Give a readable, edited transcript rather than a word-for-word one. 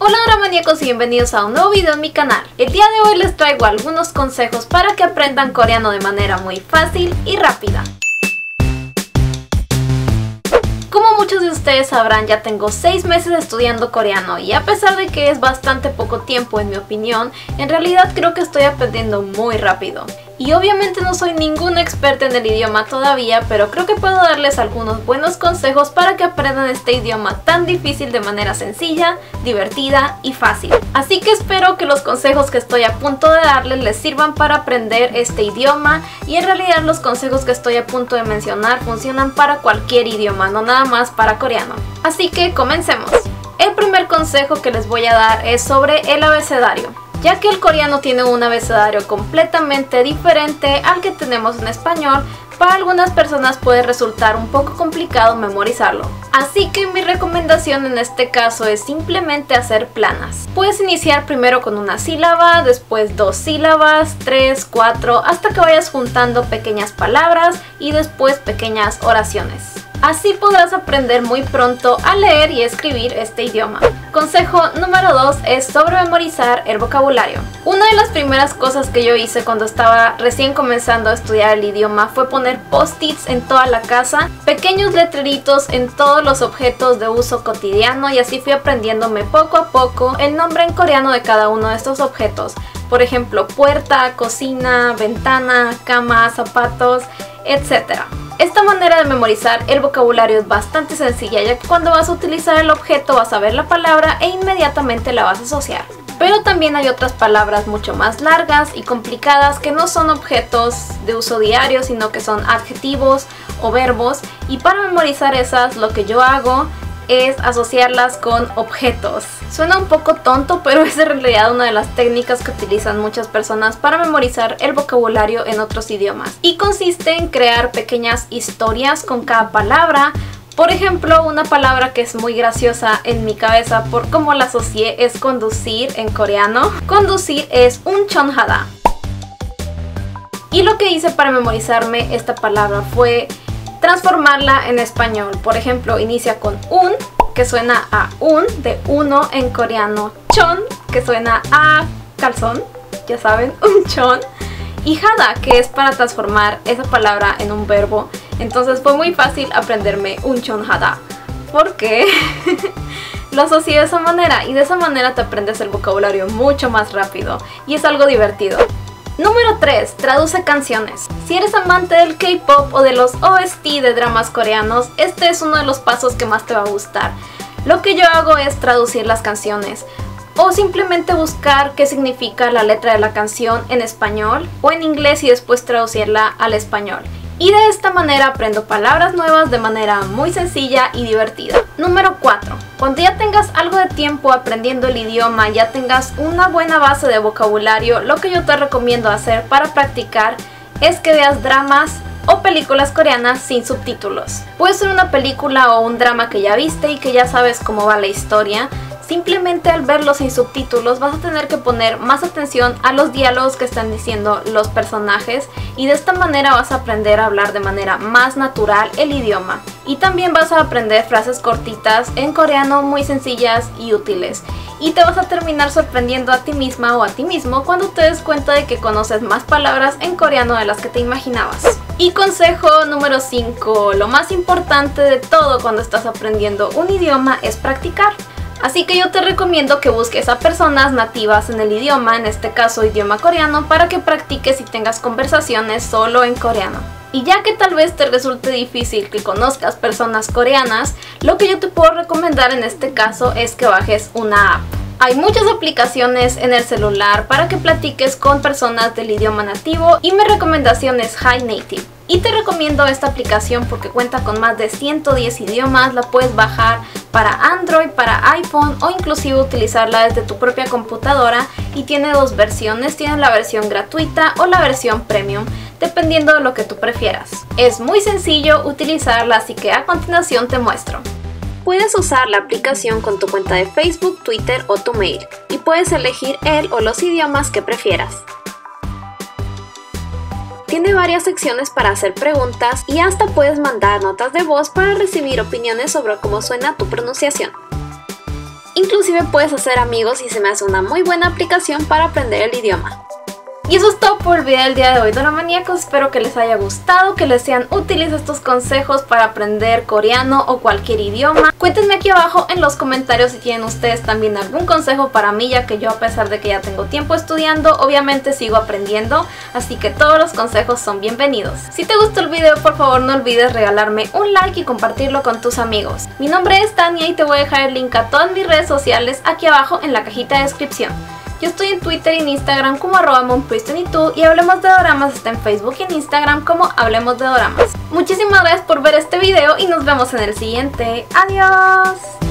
Hola Dramaníacos y bienvenidos a un nuevo video en mi canal. El día de hoy les traigo algunos consejos para que aprendan coreano de manera muy fácil y rápida. Como muchos de ustedes sabrán, ya tengo 6 meses estudiando coreano y a pesar de que es bastante poco tiempo en mi opinión, en realidad creo que estoy aprendiendo muy rápido. Y obviamente no soy ningún experta en el idioma todavía, pero creo que puedo darles algunos buenos consejos para que aprendan este idioma tan difícil de manera sencilla, divertida y fácil. Así que espero que los consejos que estoy a punto de darles les sirvan para aprender este idioma, y en realidad los consejos que estoy a punto de mencionar funcionan para cualquier idioma, no nada más para coreano. Así que comencemos. El primer consejo que les voy a dar es sobre el abecedario. Ya que el coreano tiene un abecedario completamente diferente al que tenemos en español, para algunas personas puede resultar un poco complicado memorizarlo. Así que mi recomendación en este caso es simplemente hacer planas. Puedes iniciar primero con una sílaba, después 2 sílabas, 3, 4, hasta que vayas juntando pequeñas palabras y después pequeñas oraciones. Así podrás aprender muy pronto a leer y escribir este idioma. Consejo número 2 es sobre memorizar el vocabulario. Una de las primeras cosas que yo hice cuando estaba recién comenzando a estudiar el idioma fue poner post-its en toda la casa, pequeños letreritos en todos los objetos de uso cotidiano, y así fui aprendiéndome poco a poco el nombre en coreano de cada uno de estos objetos. Por ejemplo, puerta, cocina, ventana, cama, zapatos, etc. Esta manera de memorizar el vocabulario es bastante sencilla, ya que cuando vas a utilizar el objeto vas a ver la palabra e inmediatamente la vas a asociar. Pero también hay otras palabras mucho más largas y complicadas que no son objetos de uso diario, sino que son adjetivos o verbos, y para memorizar esas lo que yo hago es asociarlas con objetos. Suena un poco tonto, pero es en realidad una de las técnicas que utilizan muchas personas para memorizar el vocabulario en otros idiomas. Y consiste en crear pequeñas historias con cada palabra. Por ejemplo, una palabra que es muy graciosa en mi cabeza por cómo la asocié es conducir en coreano. Conducir es unchonhada. Y lo que hice para memorizarme esta palabra fue transformarla en español. Por ejemplo, inicia con un, que suena a un, de uno en coreano. Chon, que suena a calzón, ya saben, un chon. Y hada, que es para transformar esa palabra en un verbo. Entonces fue muy fácil aprenderme un chon hada, porque lo asocié de esa manera, y de esa manera te aprendes el vocabulario mucho más rápido y es algo divertido. Número 3. Traduce canciones. Si eres amante del K-pop o de los OST de dramas coreanos, este es uno de los pasos que más te va a gustar. Lo que yo hago es traducir las canciones, o simplemente buscar qué significa la letra de la canción en español o en inglés y después traducirla al español. Y de esta manera aprendo palabras nuevas de manera muy sencilla y divertida. Número 4. Cuando ya tengas algo de tiempo aprendiendo el idioma, ya tengas una buena base de vocabulario, lo que yo te recomiendo hacer para practicar es que veas dramas o películas coreanas sin subtítulos. Puede ser una película o un drama que ya viste y que ya sabes cómo va la historia. Simplemente al verlo sin subtítulos vas a tener que poner más atención a los diálogos que están diciendo los personajes, y de esta manera vas a aprender a hablar de manera más natural el idioma. Y también vas a aprender frases cortitas en coreano muy sencillas y útiles. Y te vas a terminar sorprendiendo a ti misma o a ti mismo cuando te des cuenta de que conoces más palabras en coreano de las que te imaginabas. Y consejo número 5. Lo más importante de todo cuando estás aprendiendo un idioma es practicar. Así que yo te recomiendo que busques a personas nativas en el idioma, en este caso idioma coreano, para que practiques y tengas conversaciones solo en coreano. Y ya que tal vez te resulte difícil que conozcas personas coreanas, lo que yo te puedo recomendar en este caso es que bajes una app. Hay muchas aplicaciones en el celular para que platiques con personas del idioma nativo, y mi recomendación es Hi Native. Y te recomiendo esta aplicación porque cuenta con más de 110 idiomas, la puedes bajar para Android, para iPhone o inclusive utilizarla desde tu propia computadora, y tiene 2 versiones, tiene la versión gratuita o la versión premium, dependiendo de lo que tú prefieras. Es muy sencillo utilizarla, así que a continuación te muestro. Puedes usar la aplicación con tu cuenta de Facebook, Twitter o tu mail, y puedes elegir el o los idiomas que prefieras. Tiene varias secciones para hacer preguntas y hasta puedes mandar notas de voz para recibir opiniones sobre cómo suena tu pronunciación. Inclusive puedes hacer amigos y se me hace una muy buena aplicación para aprender el idioma. Y eso es todo por el video del día de hoy, doramaníacos. Espero que les haya gustado, que les sean útiles estos consejos para aprender coreano o cualquier idioma. Cuéntenme aquí abajo en los comentarios si tienen ustedes también algún consejo para mí, ya que yo, a pesar de que ya tengo tiempo estudiando, obviamente sigo aprendiendo, así que todos los consejos son bienvenidos. Si te gustó el video, por favor no olvides regalarme un like y compartirlo con tus amigos. Mi nombre es Tania y te voy a dejar el link a todas mis redes sociales aquí abajo en la cajita de descripción. Yo estoy en Twitter y en Instagram como @monpriest22 y Hablemos de Doramas está en Facebook y en Instagram como Hablemos de Doramas. Muchísimas gracias por ver este video y nos vemos en el siguiente. ¡Adiós!